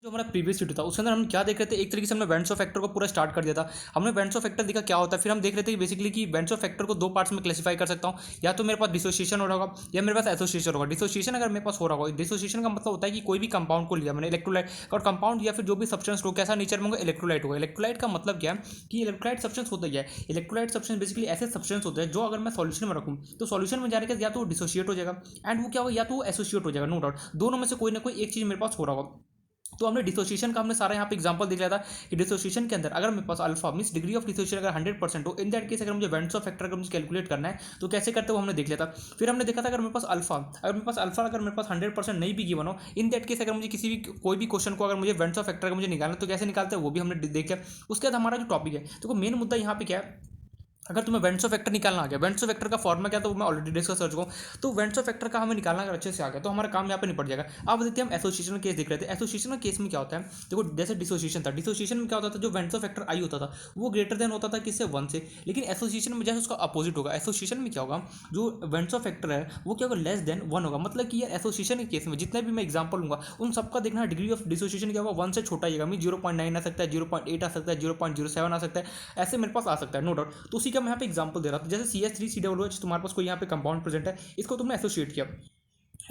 जो हमारा previous video था उसके अंदर हम क्या देख रहे थे, एक तरीके से हमने वेंट्स ऑफ फैक्टर को पूरा स्टार्ट कर दिया था। हमने वेंट्स ऑफ फैक्टर देखा क्या होता है, फिर हम देख रहे थे कि बेसिकली कि वेंट्स ऑफ फैक्टर को दो पार्ट्स में क्लासिफाई कर सकता हूँ, या तो मेरे पास डिसोसिएशन हो रहा होगा या मेरे पास एसोसिएशन होगा। डिसोसिएशन अगर मेरे पास हो रहा होगा, डिसोसिएशन का मतलब होता है कि कोई भी कंपाउंड को लिया मैंने इलेक्ट्रोलाइट, और कंपाउंड या फिर जो भी सब्सटेंस हो कैसा नेचर में होगा, इलेक्ट्रोलाइट होगा। इलेक्ट्रोलाइट का मतलब क्या है कि इलेक्ट्रोलाइट सब्सटेंस होता है, इलेक्ट्रोलाइट सब्सटेंस बेसिकली ऐसे सब्सटेंस होते हैं जो अगर मैं सॉल्यूशन में रखूँ तो सॉल्यूशन में जाने के या तो डिसोसिएट हो जाएगा एंड वो क्या होगा, या तो एसोसिएट हो जाएगा। नो डाउट दोनों में से कोई ना कोई एक चीज मेरे पास हो रहा होगा। तो हमने डिसोसिएशन का हमने सारा यहाँ पे एग्जांपल देख लिया था कि डिसोसिएशन के अंदर अगर मेरे पास alpha means degree of dissociation अगर 100% हो, इन दैट केस अगर मुझे वेंट्स ऑफ फैक्टर अगर मुझे कैलकुलेट करना है तो कैसे करते हो हमने देख लिया था। फिर हमने देखा था अगर मेरे पास अल्फा अगर मेरे पास 100% नहीं भी गिवन हो, इन दैट केस अगर मुझे किसी भी कोई भी क्वेश्चन को अगर मुझे वेंट्स ऑफ फैक्टर का मुझे निकालना है तो कैसे निकालते हैं वो भी हमने देख लिया। उसके बाद हमारा जो टॉपिक है तो मेन मुद्दा यहाँ पे क्या है, अगर तुम्हें वेंट्स ऑफ फैक्टर निकालना आ गया, वेंट्स ऑफ फैक्टर का फॉर्मूला क्या, तो मैं ऑलरेडी डिस्कस कर चुका हूँ। तो वेंट्स ऑफ फैक्टर का हमें निकालना अगर अच्छे से आ गया तो हमारा काम यहाँ पे निपट जाएगा। अब देखते हैं हम एसोसिएशन केस देख रहे थे। एसोसिएशन केस में क्या होता है, देखो जैसे डिसोसिएशन था, डिसोसिएशन में क्या होता था, जो वेंट्स ऑफ फैक्टर आई होता था वो ग्रेटर देन होता था किससे, वन से। लेकिन एसोसिएशन में जैसे उसका अपोजिट होगा, एसोसिएशन में क्या होगा, जो वेंट्स ऑफ फैक्टर है वो क्या होगा, लेस देन वन होगा। मतलब कि यार एसोसिएशन के केस में जितने भी मैं एग्जाम्पल लूंगा उन सबका देखना डिग्री ऑफ डिसोसिएशन क्या होगा, वन से छोटा आएगा। मीन 0.9 आ सकता है, 0.8 आ सकता है, 0.07 आ सकता है, ऐसे मेरे पास आ सकता है, नो डाउट। तो उसी का मैं यहाँ पे एग्जाम्पल दे रहा था। जैसे CH3COOH तुम्हारे पास कोई यहाँ पे कंपाउंड प्रेजेंट है, इसको तुमने एसोसिएट किया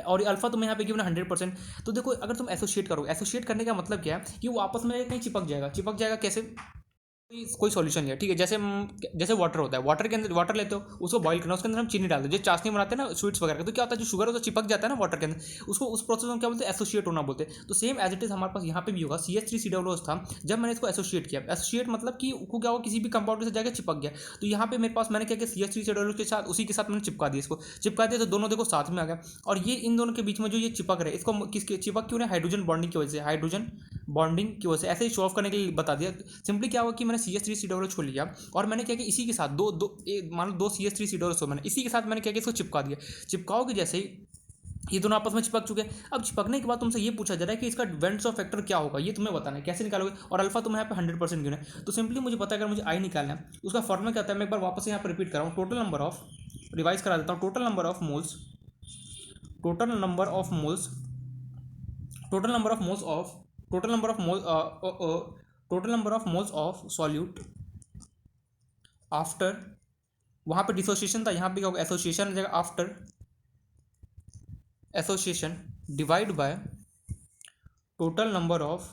और अल्फा तुम्हें यहाँ पे गिवन 100%। तो देखो अगर तुम एसोसिएट करोगे, एसोसिएट करने का मतलब क्या है कि वो आपस में कहीं चिपक जाएगा। चिपक जाएगा कैसे, कोई सॉल्यूशन लिया, ठीक है, जैसे वाटर होता है, वाटर के अंदर वाटर लेते हो उसको बॉईल करना, उसके अंदर हम चीनी डालते हैं, जो चाशनी बनाते हैं ना स्वीट्स वगैरह का, तो क्या होता है जो शुगर होता है चिपक जाता है ना वाटर के अंदर, उसको उस प्रोसेस में क्या बोलते हैं, एसोसिएट होना बोलते हैं। तो सेम एज इट इज हमारे पास यहाँ पे भी होगा। CH3COOH था, जब मैंने इसको एसोसिएट किया, एसोसिएट मतलब कि वो क्या होगा, किसी भी कंपाउंड से जाकर चिपक गया। तो यहाँ पे मेरे पास मैंने क्या किया, CH3COOH के साथ उसी के साथ मैंने चिपका दिया, इसको चिपका दिया तो दोनों देखो साथ में आ गया। और ये इन दोनों के बीच में जो ये चिपक रहे इसको किसके चिपक क्यों रहे, हाइड्रोजन बॉन्डिंग की वजह से, हाइड्रोजन बॉन्डिंग की वजह से। ऐसे ही शो ऑफ करने के लिए बता दिया। सिंपली क्या हुआ कि मैंने CH3COOH को लिया और मैंने क्या किया, इसी के साथ मान लो दो CH3COOH मैंने इसी के साथ मैंने क्या किया, इसको चिपका दिया। चिपकाओगे जैसे ही ये दोनों आपस में चिपक चुके हैं। अब चिपकने के बाद तुमसे ये पूछा जा रहा है कि इसका वेंट्स ऑफ फैक्टर क्या होगा, ये तुम्हें बताना है, कैसे निकालोगे। और अल्फा तुम्हें यहाँ पे 100% गिना है, तो सिंपली मुझे पता है अगर मुझे आई निकालना है उसका फॉर्मूला क्या होता है। मैं एक बार वापस यहाँ पर रिपीट कर रहा हूँ, टोटल नंबर ऑफ, रिवाइज करा देता हूँ, total number of moles, total number of moles, total number of moles of, total number of mole total number of moles of solute after, वहाँ पे डिसोसिएशन था, यहाँ पे क्या होगा, एसोसिएशन जगह after association divide by total number of,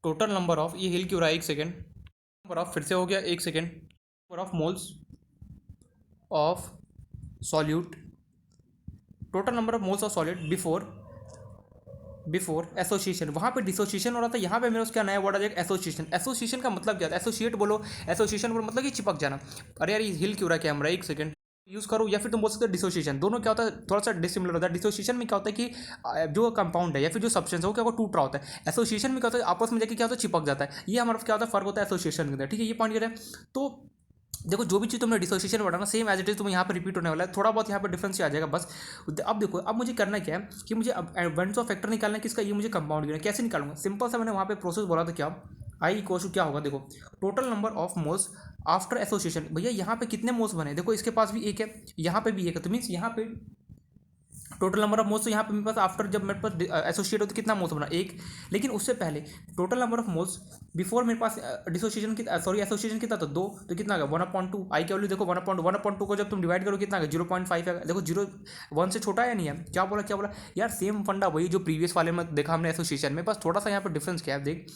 total number of, ये हिल क्यों रहा है, एक सेकेंड, नंबर ऑफ, फिर से हो गया एक second, number of moles of solute, total number of moles of solid before association. वहाँ पे डिसोसिएशन हो रहा था, यहाँ पे मेरे उसका नया वर्ड आ जाएगा एसोसिएशन। एसोसिएशन का मतलब क्या था, एसोसिएट बोलो, एसोसिएशन बोलो मतलब कि चिपक जाना। अरे यार ये हिल क्यों रहा है कैमरा, एक सेकंड, यूज़ करो, या फिर तुम बोल सकते हो डिसोसिएशन। दोनों क्या होता है, थोड़ा सा डिसिमिलर होता है। डिसोसिएशन में क्या होता है कि जो कंपाउंड है या फिर जो सब्सटेंस है वो क्या होता है, टूट रहा होता है। एसोसिएशन में क्या होता है, आपस में जाके क्या होता है, चिपक जाता है। ये हमारा क्या होता है, फर्क होता है एसोसिएशन के अंदर, ठीक है, ये पॉइंट है। तो देखो जो भी चीज़ तुमने डिसोसिएशन पढ़ा ना, सेम एज इट इज तुम्हें यहाँ पे रिपीट होने वाला है, थोड़ा बहुत यहाँ पे डिफरेंस आ जाएगा बस। अब देखो अब मुझे करना क्या है कि मुझे अब वेंट्स ऑफ फैक्टर निकालना है किसका, ये मुझे कंपाउंड गिना, कैसे निकालूंगा, सिंपल सा मैंने वहाँ पे प्रोसेस बोला था क्या, आई इक्वल क्या होगा, देखो total number of moles after association. भैया यहाँ पे कितने मोल्स बने, देखो इसके पास भी एक है, यहाँ पे भी एक है, तो मीन्स यहाँ पे टोटल नंबर ऑफ मोल्स, तो यहाँ पे मेरे पास आफ्टर जब मेरे पास एसोसिएट होता कितना मोल्स बना, एक। लेकिन उससे पहले total number of moles before मेरे पास डिसोसिएशन की सॉरी एसोसिएशन कितना था, दो, तो कितना आ गया 1/2। आई की वैल्यू देखो 1/2 को जब तुम डिवाइड करो कितना आ गया 0.5 है। देखो 0 1 से छोटा है नहीं है, क्या बोला यार, सेम फंडा वही जो प्रीवियस वाले में देखा हमने एसोसिएशन में, बस थोड़ा सा यहाँ पर डिफरेंस क्या है देख,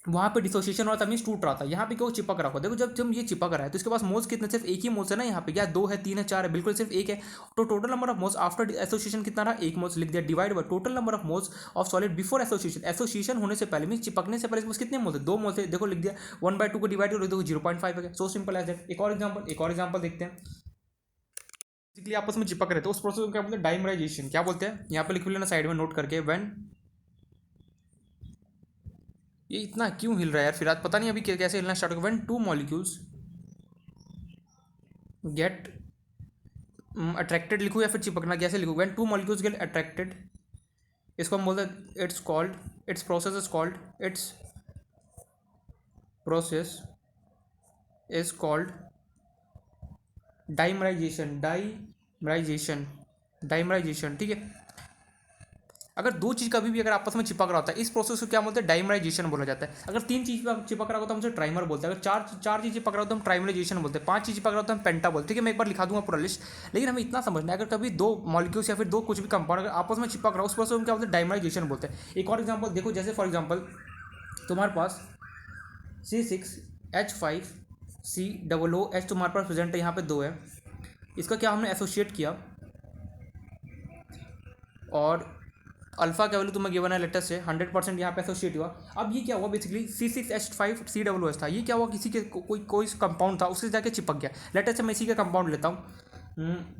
वहाँ पे डिसोसिएशन हो रहा था मीन्स टूट रहा था, यहाँ पे क्यों चिपक रहा हो, देखो जब जब ये चिपक रहा है तो इसके पास मोल्स कितने, सिर्फ एक ही मोल्स है ना, यहाँ पे क्या दो है, तीन है, चार है, बिल्कुल सिर्फ एक है। तो total number of moles after association कितना रहा, एक मोल्स लिख दिया, divide by total number of moles of solid before association. Association होने से पहले मीन चिपकने से पहले इसमें कितने मोल्स है, दो मोल्स है, देखो लिख दिया, 1/2 को डिवाइड करो देखो 0.5 है, सो सिंपल एज दैट। एक और एग्जाम्पल देखते हैं। बेसिकली आपस में चिपक रहे थे, उस प्रोसेस को क्या बोलते हैं, डाइमराइजेशन। क्या बोलते हैं, यहाँ पे लिख लेना साइड में नोट करके, व्हेन, ये इतना क्यों हिल रहा है यार, फिर आज पता नहीं अभी कैसे हिलना स्टार्ट होगा। When two molecules get attracted लिखूँ या फिर चिपकना, कैसे लिखूँ, when two molecules get attracted, इसको हम बोलते हैं it's called, it's process is called, it's process is called dimerisation, dimerisation, dimerisation, ठीक है। अगर दो चीज़ कभी भी अगर आपस में चिपक रहा होता है, इस प्रोसेस को क्या बोलते हैं, डाइमराइजेशन बोला जाता है। अगर तीन चीज़ चिपक रहा होता है, हम उसे ट्राइमर बोलते हैं। अगर चार चीज़ चिपक रहा होता है, हम ट्राइमराइजेशन बोलते हैं। पांच चीज़ चिपक रहा होता है, हम पेंटा बोलते हैं। ठीक है, मैं एक बार लिखा दूंगा पूरा लिस्ट, लेकिन हमें इतना समझना है, अगर कभी दो मॉलिक्यूल्स या फिर दो कुछ भी कंपाउंड अगर आपस में चिपक रहा हो, उस प्रोसेस को क्या बोलते हैं, डाइमराइजेशन बोलते हैं। एक और एग्जाम्पल देखो, जैसे फॉर एग्जाम्पल तुम्हारे पास C6H5COOH तुम्हारे पास प्रेजेंट है, यहाँ पे दो है। इसका क्या हमने एसोसिएट किया और अल्फा का वैल्यू तुम्हें गिवन है लेटेस्ट से 100% यहाँ पे एसोसिएट हुआ। अब ये क्या हुआ, बेसिकली C6H5COOH था। ये क्या हुआ, किसी के कोई कंपाउंड था, उससे जाके चिपक गया। लेटेस्ट से मैं इसी का कंपाउंड लेता हूँ,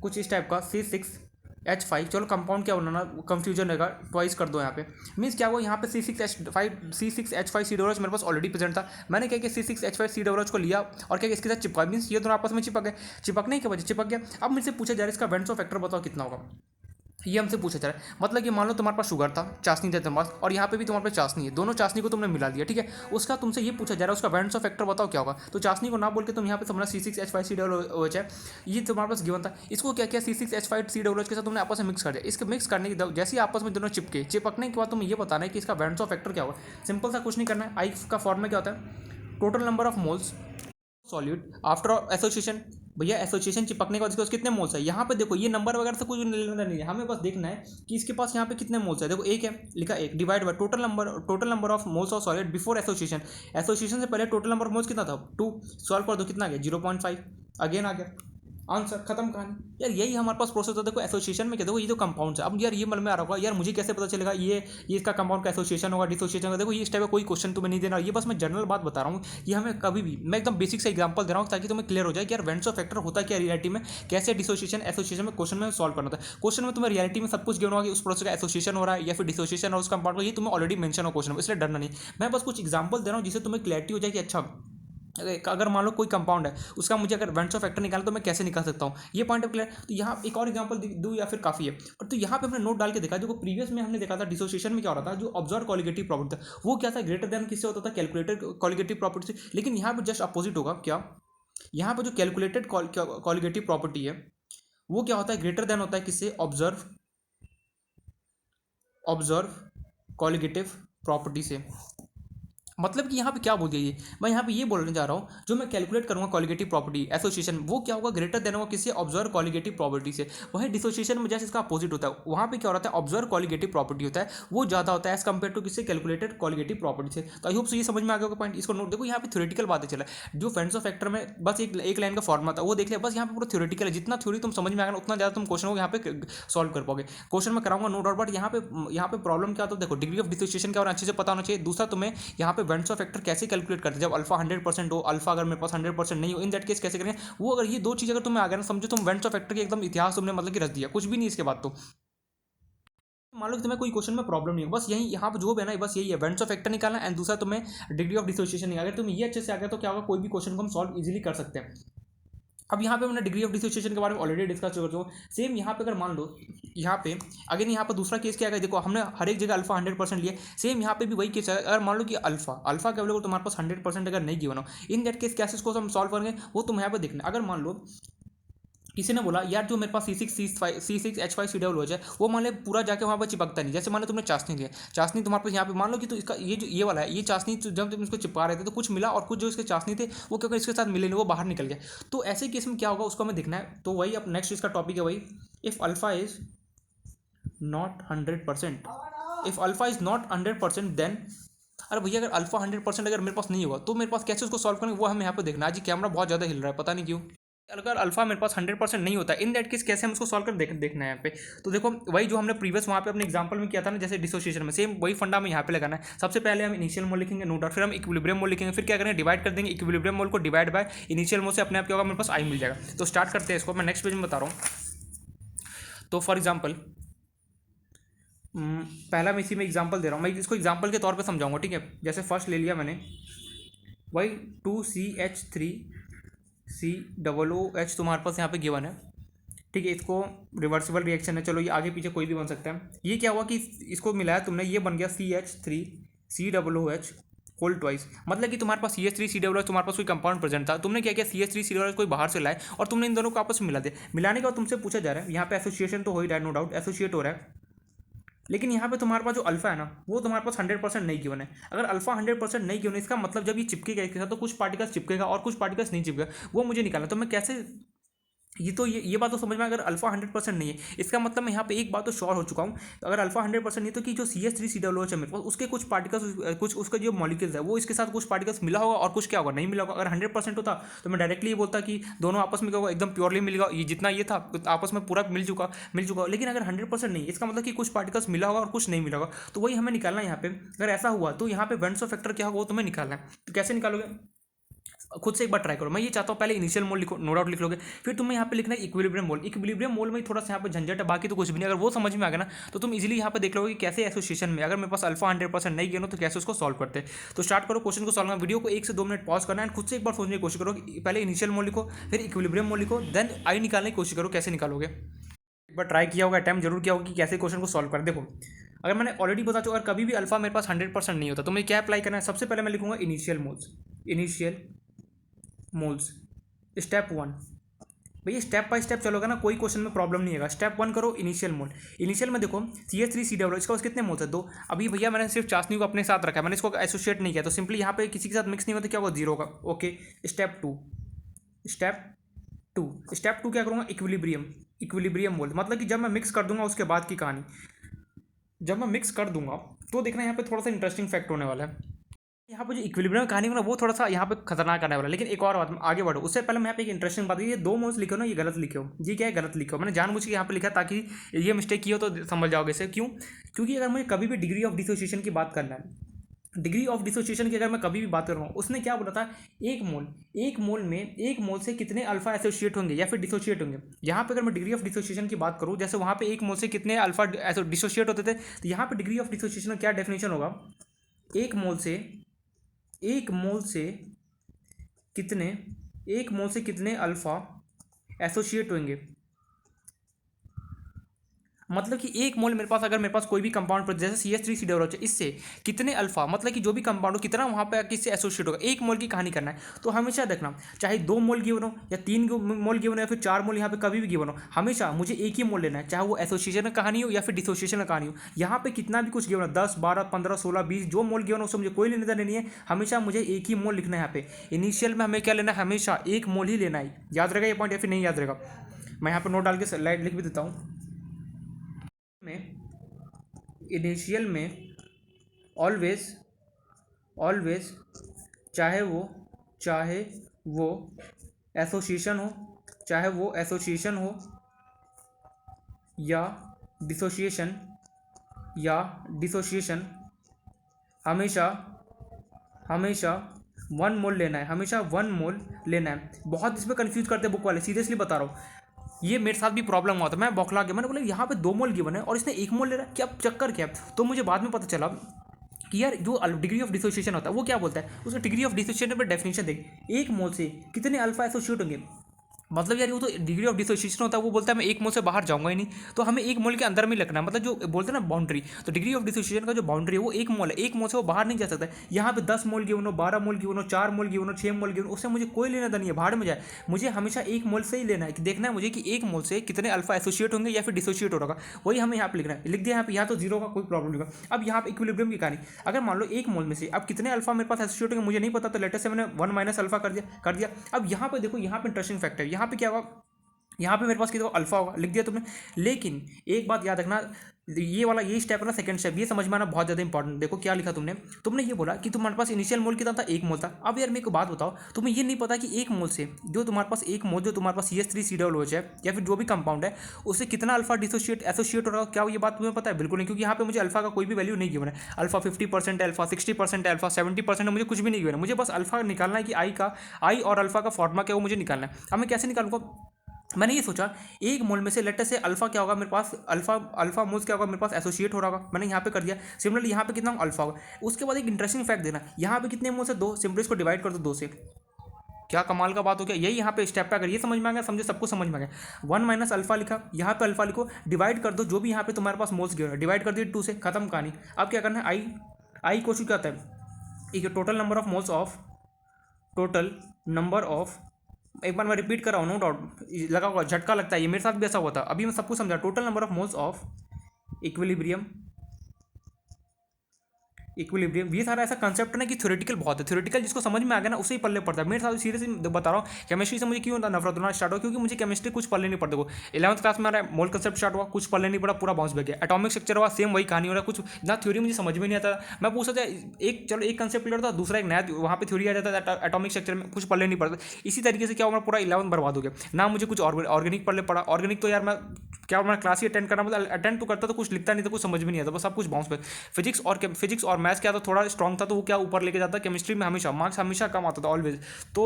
कुछ इस टाइप का C6H5। चलो कंपाउंड क्या बनाना, कंफ्यूजन रहेगा, ट्वाइस कर दो यहाँ पे। मीन्स क्या हुआ, यहाँ पे C6H5COOH मेरे पास ऑलरेडी प्रेजेंट था। मैंने क्या किया, C6H5COOH को लिया और क्या इसके साथ चिपका। मीन्स ये दोनों आपस में चिपक गए। चिपकने की वजह चिपक गया। अब मुझसे पूछा जा रहा है इसका वेंसो फैक्टर बताओ कितना होगा, ये हमसे पूछा जा रहा है। मतलब कि मान लो तुम्हारे पास शुगर था, चाशनी था तुम्हारे पास, और यहाँ पे भी तुम्हारे पास चाशनी है, दोनों चाशनी को तुमने मिला दिया। ठीक है, उसका तुमसे ये पूछा जा रहा है उसका वेंसो फैक्टर बताओ क्या होगा। तो चाशनी को ना बोल के तुम यहाँ पे समझना C6H5COOH है, ये तुम्हारे पास गिवन था। इसको क्या किया, C6H5COOH के साथ तुमने आपस में मिक्स कर दिया। इसके मिक्स करने के जैसे ही आपस में दोनों चिपके, चिपकने के बाद तुम्हें ये बताना है कि इसका वेंसो फैक्टर क्या होगा। सिंपल सा कुछ नहीं करना है। आई का फॉर्म क्या होता है, total number of moles solute after association. भैया एसोसिएशन चिपकने के बाद इसके कितने मोल्स है, यहाँ पे देखो ये नंबर वगैरह से कुछ लेना नहीं है, हमें बस देखना है कि इसके पास यहाँ पे कितने मोल्स है। देखो एक है, लिखा एक, divide by total number of moles of solid before association. Association से पहले टोटल नंबर ऑफ मोल्स कितना था, 2। सॉल्व कर दो, कितना आ गया, 0.5। अगेन आ गया आंसर, खत्म कहानी। यार यही हमारे पास प्रोसेस होता है। देखो एसोसिएशन में क्या, देखो ये जो कंपाउंड है, अब यार ये मन में आ रहा होगा, यार मुझे कैसे पता चलेगा ये इसका कंपाउंड का एसोसिएशन होगा, डिसोसिएशन होगा। देखो ये इस टाइप का कोई क्वेश्चन तुम्हें नहीं देना, ये बस मैं जनरल बात बता रहा हूँ। ये हमें कभी भी, मैं एकदम बेसिक से एग्जांपल दे रहा हूँ ताकि तुम्हें क्लियर हो जाए कि यार वेंसो फैक्टर होता क्या रियलिटी में, कैसे डिसोसिएशन एसोसिएशन में क्वेश्चन में सॉल्व करना होता है। क्वेश्चन में तुम्हें रियलिटी में सब कुछ गिवन होगा कि उस प्रोसेस का एसोसिएशन हो रहा है या फिर डिसोसिएशन हो उस कंपाउंड का, ये तुम्हें ऑलरेडी मेंशन हो क्वेश्चन में, इसलिए डरना नहीं। मैं बस कुछ एग्जांपल दे रहा हूँ जिससे तुम्हें क्लैरिटी हो जाए कि अच्छा अगर मान लो कोई कंपाउंड है, उसका मुझे अगर वेंसो फैक्टर निकालना तो मैं कैसे निकाल सकता हूँ, ये पॉइंट ऑफ क्लियर। तो यहाँ एक और एग्जांपल दूँ या फिर काफ़ी है। और तो यहाँ पे हमने नोट डाल के देखा, जो प्रीवियस में हमने देखा था डिसोसिएशन में क्या हो रहा था, जो ऑब्जर्व कॉलिगेटिव प्रॉपर्टी था वो क्या था, ग्रेटर देन किससे होता था, कैलकुलेटेड कॉलिगेटिव प्रॉपर्टी से। लेकिन यहाँ पे जस्ट अपोजिट होगा, क्या यहाँ पे जो कैलकुलेटेड कॉलिगेटिव प्रॉपर्टी है वो क्या होता है, ग्रेटर देन होता है किससे, ऑब्जर्व कॉलिगेटिव प्रॉपर्टी से। मतलब कि यहाँ पे क्या बोल दिया, ये मैं यहाँ पे ये बोलने जा रहा हूँ, जो मैं कैलकुलेट करूँगा कॉलिगेटिव प्रॉपर्टी एसोसिएशन, वो क्या होगा, ग्रेटर देन होगा किससे, ऑब्जर्व कॉलिगेटिव प्रॉपर्टी से। वही डिसोसिएशन में जैसे इसका अपोजिट होता है, वहाँ पे क्या होता है, ऑब्जर्व कॉलिगेटिव प्रॉपर्टी होता है, वो ज़्यादा होता है एज कम्पेयर टू किससे, कैलकुलेटेड कॉलिगेटिव प्रॉपर्टी से। तो आई होप से ये समझ में आ गया होगा पॉइंट। इसको नोट देखो, यहाँ पे थ्योरेटिकल बातें चला है, जो वेंसो फैक्टर में बस एक लाइन का फॉर्मा था वो देख लिया, बस यहाँ पे पूरा थ्योरेटिकल है। जितना थ्योरी तुम समझ में आएगा उतना ज़्यादा तुम क्वेश्चन को यहाँ पे सॉल्व कर पाओगे। क्वेश्चन में कराऊंगा नो डाउट, बट यहाँ पे प्रॉब्लम क्या होता है, देखो डिग्री ऑफ डिसोसिएशन क्या होना अच्छे से पता होना चाहिए। दूसरा तुम्हें यहाँ पे वेंसो फैक्टर कैसे कैलकुलेट करते हैं, जब अल्फा 100% हो, अल्फा अगर मेरे पास 100% नहीं हो, इन दैट केस कैसे करेंगे वो। अगर ये दो चीज़ अगर तुम्हें आ गया ना, समझो तुम वेंसो फैक्टर की एकदम इतिहास तुमने मतलब कि रच दिया, कुछ भी नहीं इसके बाद। तो मान लो कि तुम्हें कोई क्वेश्चन में प्रॉब्लम नहीं है, बस यही यहाँ पे जो भी है ना, बस यही है, वेंसो फैक्टर निकालना एंड दूसरा तुम्हें डिग्री ऑफ डिसोसिएशन निकालना। अगर तुम्हें ये अच्छे से आ गया तो क्या होगा, कोई भी क्वेश्चन को हम सॉल्व इजीली कर सकते हैं। अब यहाँ पे मैंने डिग्री ऑफ डिसोसिएशन के बारे में ऑलरेडी डिस्कस कर चुका हूँ। सेम यहाँ पे अगर मान लो यहाँ पे अगेन यहाँ पे दूसरा केस क्या है, देखो हमने हर एक जगह अल्फा 100% लिया, सेम यहाँ पे भी वही केस है। अगर मान लो कि अल्फा के अवेलेबल तुम्हारे पास 100% अगर नहीं गिवन हो, इन दैट केस कैसे इसको हम सॉल्व करेंगे वो तुम यहाँ पे देखना। अगर मान लो किसी ने बोला यार जो मेरे पास C6H5COOH है वो मान ले पूरा जाके वहाँ पर चिपकता नहीं, जैसे मान लो तुमने चाशनी लिया, चाशनी तुम्हारे पास यहाँ पे मान लो कि तो इसका ये जो ये वाला है, ये चाशनी जब तुम इसको चिपका रहे थे तो कुछ मिला और कुछ जो इसके चाशनी थे वो क्योंकि इसके साथ मिले नहीं, वो बाहर निकल गया। तो ऐसे केस में क्या होगा उसको हमें देखना है। तो वही अब नेक्स्ट इसका टॉपिक है वही, if alpha is not 100%, if alpha is not 100% then, अरे भैया अगर अल्फा 100% अगर मेरे पास नहीं होगा तो मेरे पास कैसे उसको सॉल्व करेंगे वो हमें यहाँ पे देखना है। आज कैमरा बहुत ज़्यादा हिल रहा है, पता नहीं क्यों। अगर अल्फा मेरे पास 100% नहीं होता, इन दैट केस कैसे हम उसको सॉल्व कर देखना है यहाँ पे। तो देखो वही जो हमने प्रीवियस वहाँ पे अपने एग्जांपल में किया था ना, जैसे डिसोसिएशन में, सेम वही फंडा में यहाँ पे लगाना है। सबसे पहले हम इनिशियल मोल लिखेंगे नो डाउट, फिर हम इक्विलिब्रियम मोल लिखेंगे, फिर क्या करेंगे डिवाइड कर देंगे इक्विलिब्रियम मोल को डिवाइड बाय इनिशियल मोल से, अपने आप क्या होगा मेरे पास आई मिल जाएगा। तो स्टार्ट करते हैं इसको, मैं नेक्स्ट पेज में बता रहा हूँ। तो फॉर एग्जाम्पल पहला मैं इसी में एग्जाम्पल दे रहा हूँ, मैं इसको एग्जाम्पल के तौर पर समझाऊंगा, ठीक है। जैसे फर्स्ट ले लिया मैंने वही 2CH3COOH तुम्हारे पास यहाँ पे गिवन है, ठीक है। इसको रिवर्सिबल रिएक्शन है, चलो ये आगे पीछे कोई भी बन सकता है। ये क्या हुआ कि इसको मिलाया तुमने, ये बन गया CH3COOH होल ट्वाइस। मतलब कि तुम्हारे पास CH3COOH तुम्हारे पास कोई कंपाउंड प्रेजेंट था, तुमने क्या किया CH3COOH कोई बाहर से लाए और तुमने इन दोनों को आपस में मिला दिया। मिलाने के बाद तुमसे पूछा जा रहा है, यहाँ पे एसोसिएशन तो हो ही रहा है नो डाउट, एसोसिएट हो रहा है लेकिन यहाँ पे तुम्हारे पास जो अल्फा है ना वो तुम्हारे पास 100% नहीं गिवन है। अगर अल्फा 100% नहीं गिवन है, इसका मतलब जब ये चिपकेगा इसके साथ तो कुछ पार्टिकल्स चिपकेगा और कुछ पार्टिकल्स नहीं चिपकेगा, वो मुझे निकालना। तो मैं कैसे, ये बात तो समझ में, अगर अल्फा 100% नहीं है इसका मतलब मैं यहाँ पे एक बात तो श्योर हो चुका हूँ। तो अगर अल्फा 100% नहीं है तो कि जो CH3COOH है मेरे पास, उसके कुछ पार्टिकल्स, कुछ उसका जो मॉलिक्यूल्स है वो इसके साथ कुछ पार्टिकल्स मिला होगा और कुछ क्या होगा, नहीं मिला होगा। अगर 100% होता तो मैं डायरेक्टली ये बोलता कि दोनों आपस में क्या होगा, एकदम प्योरली मिलेगा, ये जितना ये था आपस में पूरा मिल चुका। लेकिन अगर 100% नहीं है इसका मतलब कि कुछ पार्टिकल्स मिला होगा और कुछ नहीं मिला होगा। तो वही हमें निकालना है यहाँ पे। अगर ऐसा हुआ तो यहाँ पे वेंट्सो फैक्टर क्या होगा वो तुम्हें निकालना है। तो कैसे निकालोगे, खुद से एक बार ट्राई करो। मैं ये चाहता हूँ पहले इनिशियल मोल लिखो, नो डाउट लिख लोगे। फिर तुम्हें यहाँ पे लिखना है इक्विलिब्रियम मोल। इक्विलिब्रियम मोल में थोड़ा सा यहाँ पे झंझट है, बाकी तो कुछ भी नहीं। अगर वो समझ में आ गया ना तो तुम इजीली यहाँ पे देख लोगे कि कैसे एसोसिएशन में अगर मेरे पास अल्फा 100% नहीं गया तो कैसे उसको सॉल्व करते हैं। तो स्टार्ट करो क्वेश्चन को सॉल्व करना। वीडियो को 1 से 2 मिनट पॉज करना है, खुद से एक बार सोचने की कोशिश करो कि पहले इनिशियल मोल लिखो, फिर इक्विलिब्रियम मोल लिखो, देन आई निकालने की कोशिश करो। कैसे निकालोगे, एक बार ट्राई किया होगा, अटैम्प्ट जरूर किया होगा कि कैसे क्वेश्चन को सॉल्व करें। देखो अगर मैंने ऑलरेडी बता चुका, अगर कभी भी अल्फा मेरे पास 100% नहीं होता तो मुझे क्या अप्लाई करना है। सबसे पहले मैं लिखूंगा इनिशियल मोल्स स्टेप 1। भैया स्टेप बाय स्टेप चलोगे ना, कोई क्वेश्चन में प्रॉब्लम नहीं आएगा। स्टेप 1 करो इनिशियल मोल। इनिशियल में देखो CH3COOH, इसका कितने मोल्स है, 2। अभी भैया मैंने सिर्फ चाशनी को अपने साथ रखा है, मैंने इसको एसोसिएट नहीं किया, तो सिंपली यहाँ पे किसी के साथ मिक्स नहीं होता, क्या होगा, 0 होगा। ओके, स्टेप टू क्या करूँगा, इक्विलिब्रियम मोल। मतलब कि जब मैं मिक्स कर दूंगा उसके बाद की कहानी, जब मैं मिक्स कर दूंगा तो देखना यहाँ पे थोड़ा सा इंटरेस्टिंग फैक्ट होने वाला है। यहाँ पे जो इक्विलिब्रियम कहानी है ना वो थोड़ा सा यहाँ पे खतरनाक आने वाला है। लेकिन एक और बात, आगे बढ़ो उससे पहले मैं यहाँ पे एक इंटरेस्टिंग बात, ये 2 मोल्स लिखे हो ना, ये गलत लिखे हो जी। क्या है, गलत लिखे हो। मैंने जानबूझ के यहाँ पे लिखा ताकि ये मिस्टेक की हो तो समझ जाओगे इसे। क्यों, क्योंकि अगर मुझे कभी भी डिग्री ऑफ डिसोसिएशन की बात करना है, डिग्री ऑफ डिसोसिएशन की अगर मैं कभी भी बात कर रहा हूँ, उसने क्या बोला था, एक मोल से कितने अल्फा एसोसिएट होंगे या फिर डिसोसिएट होंगे। यहाँ पे अगर मैं डिग्री ऑफ डिसोसिएशन की बात करूँ, जैसे वहाँ पे एक मोल से कितने अल्फा डिसोसिएट होते थे, तो यहाँ पे डिग्री ऑफ डिसोसिएशन का क्या डेफिनेशन होगा, एक मोल से कितने अल्फा एसोसिएट होंगे। मतलब कि एक मोल मेरे पास, अगर मेरे पास कोई भी कंपाउंड जैसे CH3COOH, इससे कितने अल्फा, मतलब कि जो भी कंपाउंड हो कितना वहाँ पे किससे एसोसिएट होगा, एक मोल की कहानी करना है। तो हमेशा देखना, चाहे 2 मोल गिवन हो या 3 मोल गिवन हो या फिर 4 मोल, यहाँ पे कभी भी गिवन हो, हमेशा मुझे एक ही मोल लेना है, चाहे वो एसोसिएशन का कहानी हो या फिर डिसोसिएशन का कहानी हो। यहाँ पे कितना भी कुछ गिवन हो, 10, 12, 15, 16, 20 जो मोल गिवन हो उससे मुझे कोई लेने देना नहीं है। हमेशा मुझे एक ही मोल लिखना है। यहाँ पे इनिशियल में हमें क्या लेना है, हमेशा एक मोल ही लेना है। याद रहेगा ये पॉइंट या फिर नहीं याद रहेगा, मैं यहाँ पर नोट डाल के स्लाइड लिख भी देता हूँ। में इनिशियल में ऑलवेज चाहे वो एसोसिएशन हो या डिसोसिएशन हमेशा 1 मोल लेना है, हमेशा 1 मोल लेना है। बहुत इसमें कंफ्यूज करते हैं बुक वाले, सीरियसली बता रहा हूँ, ये मेरे साथ भी प्रॉब्लम हुआ था। मैं बौखला गया, मैंने बोला यहाँ पे 2 मोल गिवन है और इसने 1 मोल ले रहा है, क्या चक्कर क्या है। तो मुझे बाद में पता चला कि यार जो डिग्री ऑफ डिसोसिएशन होता है वो क्या बोलता है, उसका डिग्री ऑफ डिसोसिएशन पर डेफिनेशन देख, एक मोल से कितने अल्फा एसोसिएट होंगे। मतलब यार वो तो डिग्री ऑफ डिसोसिएशन होता है, वो बोलता है मैं एक मोल से बाहर जाऊंगा ही नहीं, तो हमें एक मोल के अंदर में लगना है। मतलब जो बोलते हैं ना बाउंड्री, तो डिग्री ऑफ डिसोसिएशन का जो बाउंड्री है वो एक मोल है, एक मोल से वो बाहर नहीं जा सकता। यहाँ पे 10 मोल गिवन हो, 12 मोल गिवन हो, 4 मोल गिवन हो, 6 मोल गिवन हो, उससे मुझे कोई लेना देना नहीं है, बाहर में जाए। मुझे हमेशा एक मोल से ही लेना है, कि देखना है मुझे कि एक मोल से कितने अल्फा एसोसिएट होंगे या फिर डिसोसिएट होगा, वही हमें यहाँ पे लिखना है। लिख दिया यहाँ पे, यहाँ तो 0 का कोई प्रॉब्लम नहीं होगा। अब यहाँ पे इक्विलिब्रियम की कहानी, अगर मान लो एक मोल में से अब कितने अल्फा मेरे पास एसोसिएट होंगे मुझे नहीं पता, तो लेटर से मैंने 1 माइनस अल्फा कर दिया। अब यहाँ पे देखो, यहाँ पे इंटरेस्टिंग फैक्ट है, यहाँ पे क्या होगा, यहाँ पे मेरे पास कितना अल्फा होगा, लिख दिया तुमने। लेकिन एक बात याद रखना, ये स्टेप है ना, सेकंड स्टेप, ये समझ में आना बहुत ज़्यादा इंपॉर्टेंट। देखो क्या लिखा तुमने ये बोला कि तुम्हारे पास इनिशियल मोल कितना था, 1 मोल था। अब यार मेरे को बात बताओ, तुम्हें ये नहीं पता कि एक मोल से जो तुम्हारे पास CH3COOH है या फिर जो भी कंपाउंड है उससे कितना अल्फा एसोसिएट हो रहा है, क्या ये बात तुम्हें पता है? बिल्कुल नहीं, क्योंकि यहाँ पे मुझे अल्फा का कोई भी वैल्यू नहीं गिवन है। अल्फा 50%, अल्फा 60%, अल्फा 70%, मुझे कुछ भी नहीं गिवन है। मुझे बस अल्फा निकालना है कि आई और अल्फा का फॉर्मूला क्या वो मुझे निकालना है। अब मैं कैसे निकालूंगा, मैंने ये सोचा एक मोल में से लेटर से अल्फा क्या होगा मेरे पास, अल्फा मोल्स क्या होगा मेरे पास एसोसिएट हो रहा होगा, मैंने यहाँ पे कर दिया। सिमिलरली यहाँ पे कितना अल्फा होगा। उसके बाद एक इंटरेस्टिंग फैक्ट देना, यहाँ पे कितने मोल्स है, 2, सिंपली इसको डिवाइड कर दो 2 से। क्या कमाल का बात हो गया, यही यहाँ पे स्टेप पे अगर ये समझ में आ गया, समझे सबको समझ में आ गया। 1 माइनस अल्फा लिखा, यहाँ पे अल्फा लिखो, डिवाइड कर दो जो भी यहाँ पे तुम्हारे पास मोल्स गिवन है, डिवाइड कर दिए 2 से, खत्म कहानी। अब क्या करना है, आई क्वेश्चन क्या होता है, एक टोटल नंबर ऑफ एक बार मैं रिपीट कर रहा हूँ, नो डाउट लगा होगा, झटका लगता है, ये मेरे साथ भी ऐसा हुआ था। अभी मैं सबको समझा, total number of moles of equilibrium equilibrium, ये सारा ऐसा कंसेप्ट है ना कि थ्योरेटिकल बहुत है, थ्योरेटिकल जिसको समझ में आ गया ना उसे ही पल्ले पड़ता है। मेरे साथ सीरियसली बता रहा हूँ, केमिस्ट्री से मुझे क्यों नफरत होना स्टार्ट हुआ, क्योंकि मुझे केमिस्ट्री कुछ पल्ले नहीं पड़ता। 11th क्लास में हमारा मोल कंसेप्ट स्टार्ट हुआ, कुछ पल्ले नहीं पड़ा, पूरा बाउंस बैक गया। एटॉमिक स्ट्रक्चर हुआ, सेम वही कहानी हो रहा है, कुछ ना थ्योरी मुझे समझ में नहीं आता। मैं पूछता था एक, चलो एक कंसेप्ट क्लियर था, दूसरा एक नया वहाँ पे थ्योरी आ जाता था एटॉमिक स्ट्रक्चर में, कुछ पल्ले नहीं पड़ता। इसी तरीके से क्या हुआ, पूरा 11th बर्बाद हो गया ना। मुझे कुछ ऑर्गेनिक पल्ले पड़ा, ऑर्गेनिक तो यार मैं क्या मैं क्लास ही अटेंड करना, मतलब अटेंड तो करता तो कुछ लिखता नहीं था, कुछ समझ में नहीं आता, बस सब कुछ बाउंस बैक। फिजिक्स और मैथ्स क्या था, थोड़ा स्ट्रॉन्ग था तो वो क्या ऊपर लेके जाता। केमिस्ट्री में हमेशा मार्क्स हमेशा कम आता था ऑलवेज। तो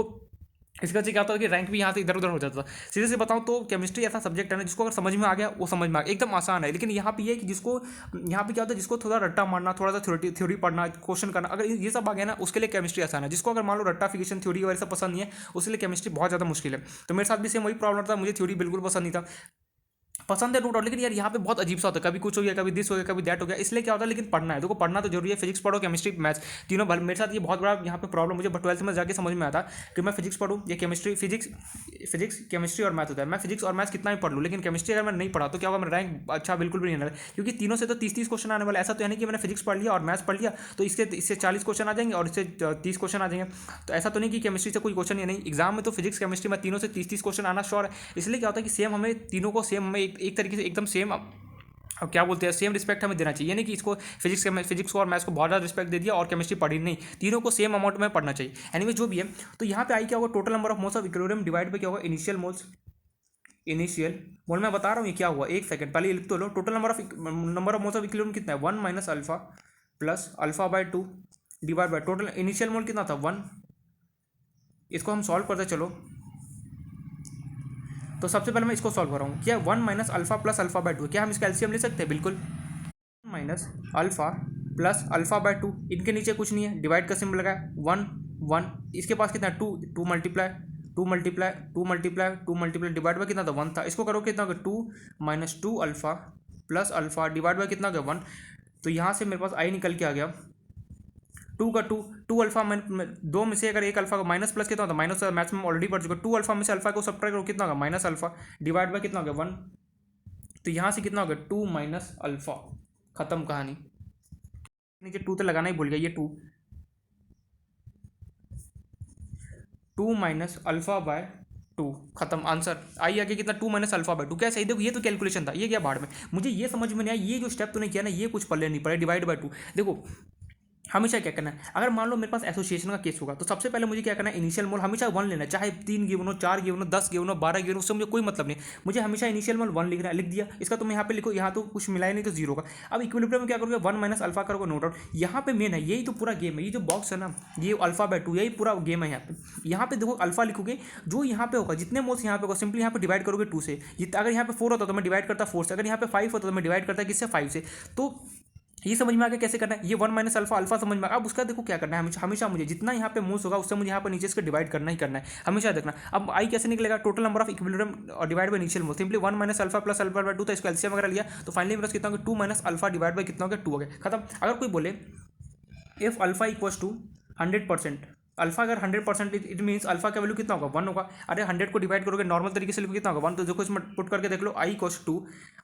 इसका क्या होता है कि रैंक भी यहाँ से इधर उधर हो जाता था। सीधे से बताऊँ तो केमिस्ट्री ऐसा सब्जेक्ट है ना जिसको अगर समझ में आ गया वो समझ में आ गया, एकदम आसान है। लेकिन यहाँ पे ये है कि जिसको यहाँ पे क्या होता है, जिसको थोड़ा रट्टा मारना, थोड़ा सा थ्योरी पढ़ना, क्वेश्चन करना, अगर ये सब आ गया ना उसके लिए केमिस्ट्री आसान है। जिसको अगर मान लो रट्टा फिकेशन थ्योरी वगैरह सब पसंद नहीं है उसके लिए केमिस्ट्री बहुत ज़्यादा मुश्किल है। तो मेरे साथ भी सेम वही प्रॉब्लम था, मुझे थ्योरी बिल्कुल पसंद नहीं था। पसंद है नो डाउट, लेकिन यार यहाँ पे बहुत अजीब सा होता है, कभी कुछ हो गया, कभी दिस हो गया, कभी दैट हो गया, इसलिए क्या होता है, लेकिन पढ़ना है, देखो पढ़ना तो जरूरी है। फिजिक्स पढ़ो, केमिस्ट्री, मैथ्स तीनों भर। मेरे साथ ये बहुत बड़ा यहाँ पे प्रॉब्लम मुझे 12th में जाके समझ में आता कि मैं फिजिक्स पढ़ूँ या केमिस्ट्री, फिजिक्स केमिस्ट्री और मैथ होता है। मैं फिजिक्स और मैथ्स कितना भी पढ़ लूँ, लेकिन केमिस्ट्री अगर मैं नहीं पढ़ा तो क्या होगा, मेरा रैंक अच्छा बिल्कुल भी नहीं आना, क्योंकि तीनों से तो 30 क्वेश्चन आने वाला। ऐसा तो है नहीं कि मैंने फिजिक्स पढ़ लिया और मैथ्स पढ़ लिया तो इससे 40 क्वेश्चन आ जाएंगे और इससे 30 क्वेश्चन आ जाएंगे। तो ऐसा तो नहीं कि केमिस्ट्री से कोई क्वेश्चन ही नहीं, एग्जाम में तो फिजिक्स केमिस्ट्री में तीनों से 30 क्वेश्चन आना श्योर है। इसलिए क्या होता है कि सेम हमें तीनों को सेम हमें एक तरीके से एकदम सेम, अब क्या बोलते हैं, सेम रिस्पेक्ट हमें देना चाहिए। नहीं कि इसको फिजिक्स को और मैथ्स को बहुत ज़्यादा रिस्पेक्ट दे दिया और केमिस्ट्री पढ़ी नहीं, तीनों को सेम अमाउंट में पढ़ना चाहिए। एनीवे जो भी है, तो यहाँ पे आई क्या होगा, total number of moles of equilibrium divide पे क्या होगा, इनिशियल मोल। मैं बता रहा हूँ ये क्या हुआ, एक सेकंड पहले लिख तो लो। Total number of moles of equilibrium कितना है, 1 minus alpha plus alpha by 2 divide by total initial mole कितना था 1। इसको हम सॉल्व करते चलो। तो सबसे पहले मैं इसको सॉल्व कर रहा हूँ, क्या 1 minus alpha plus alpha by 2, क्या हम इसका एलसीएम ले सकते हैं, बिल्कुल। Minus alpha plus alpha by 2, इनके नीचे कुछ नहीं है, डिवाइड का सिंबल लगा है, 1 1, इसके पास कितना है 2, 2 multiply 2 multiply 2 multiply 2 multiply divide by कितना था 1 था। इसको करो कितना होगा 2 minus 2 alpha plus alpha divide bye कितना होगा 1। तो यहाँ से मेरे पास आई निकल के आ गया 2 का 2, 2 अल्फा दो में से अगर एक अल्फा का माइनस प्लस कितना होता है, माइनस मैथ्स में ऑलरेडी पढ़ चुका, 2 अल्फा में से अल्फा को सब्ट्रैक्ट करो कितना होगा माइनस अल्फा डिवाइड बाय कितना होगा 1। तो यहाँ से कितना होगा 2 माइनस अल्फा, खत्म कहानी। नीचे 2 तो लगाना ही भूल गया, ये 2 माइनस अल्फा बाय 2, खत्म आंसर। आई आगे कितना 2 माइनस अल्फा बाय 2, क्या सही, देखो ये तो कैलकुलेशन था, ये क्या बाढ़ में। मुझे ये समझ में नहीं आया, ये जो स्टेप तूने किया ना ये कुछ पल्ले नहीं पड़े, डिवाइड बाय 2। देखो हमेशा क्या करना है, अगर मान लो मेरे पास एसोसिएशन का केस होगा तो सबसे पहले मुझे क्या करना है, इनिशियल मोल हमेशा 1 लेना है, चाहे 3 गिवन हो, 4 गिवन हो, 10 गिवन हो, 12 गिवन हो, उससे मुझे कोई मतलब नहीं। मुझे हमेशा इनिशियल मोल 1 लिखना है, लिख दिया। इसका तुम यहाँ पे लिखो, यहाँ तो कुछ मिला ही नहीं तो 0 का। अब इक्विलिब्रियम में क्या करोगे, 1 माइनस अल्फा करोगे, नो डाउट। यहाँ पे मेन है, यही तो पूरा गेम है, ये जो बॉक्स है ना, ये अल्फा बाय 2, यही पूरा गेम है। यहाँ पे देखो अल्फा लिखोगे, जो यहाँ पे होगा, जितने मोल्स यहाँ पे होगा सिंपली यहाँ पे डिवाइड करोगे 2 से। अगर यहाँ पे 4 होता तो मैं डिवाइड करता 4 से, अगर यहाँ पे 5 होता तो मैं डिवाइड करता किससे, 5 से। तो ये समझ में आ गया कैसे करना है, ये 1 माइनस अल्फा अल्फा समझ में आ। अब उसका देखो क्या करना है, हमेशा मुझे जितना यहाँ पे मोल्स होगा उससे मुझे यहाँ पर नीचे इसका डिवाइड करना ही करना है, हमेशा देखना। अब आई कैसे निकलेगा, टोटल नंबर ऑफ इक्विलिब्रियम और divide by initial mole, simply 1 minus alpha plus alpha by 2 था, इसको एलसीएम वगैरह लिया तो फाइनली मेरे पास कितना होगा 2 माइनस अल्फा डिवाइड बाय कितना हो गया 2 हो गया, खत्म। अगर कोई बोले if alpha equals to 100%, alpha अगर 100% इट मीन्स अल्फा का वैल्यू कितना होगा 1 होगा। अरे 100 को डिवाइड करोगे नॉर्मल तरीके से लिखो कितना होगा 1, तो देखो इसमें पुट करके देख लो, I equals 2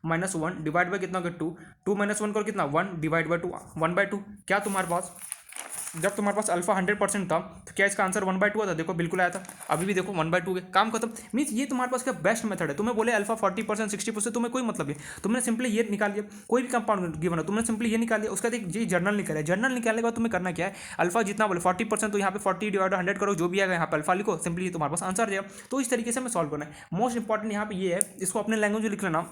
minus 1 divide by कितना होगा 2, 2 माइनस 1 करो कितना 1 डिवाइड बाय 2, 1/2। क्या तुम्हारे पास, जब तुम्हारे पास अल्फा 100% था तो क्या इसका आंसर 1/2 था, देखो बिल्कुल आया था। अभी भी देखो 1/2 काम खत्म। मीन्स ये तुम्हारे पास क्या बेस्ट मेथड है। तुम्हें बोले अल्फा 40% 60%, तुम्हें कोई मतलब नहीं, तुमने सिंपली ये निकाल लिया, कोई भी कंपाउंड गिवन हो तुमने सिंपली ये निकाल लिया, उसका ये जर्नल निकाला है। जर्नल निकालने के बाद तुम्हें करना क्या है, अल्फा जितना बोले 40% तो यहाँ पे 40 डिवाइड 100 करो, जो भी आएगा यहाँ पे अल्फा लिखो, सिंपली तुम्हारे पास आंसर आ जाएगा। तो इस तरीके से हमें सॉल्व करना है। मोस्ट इंपॉर्टेंट यहाँ पे ये है, इसको अपने लैंग्वेज में लिख लेना,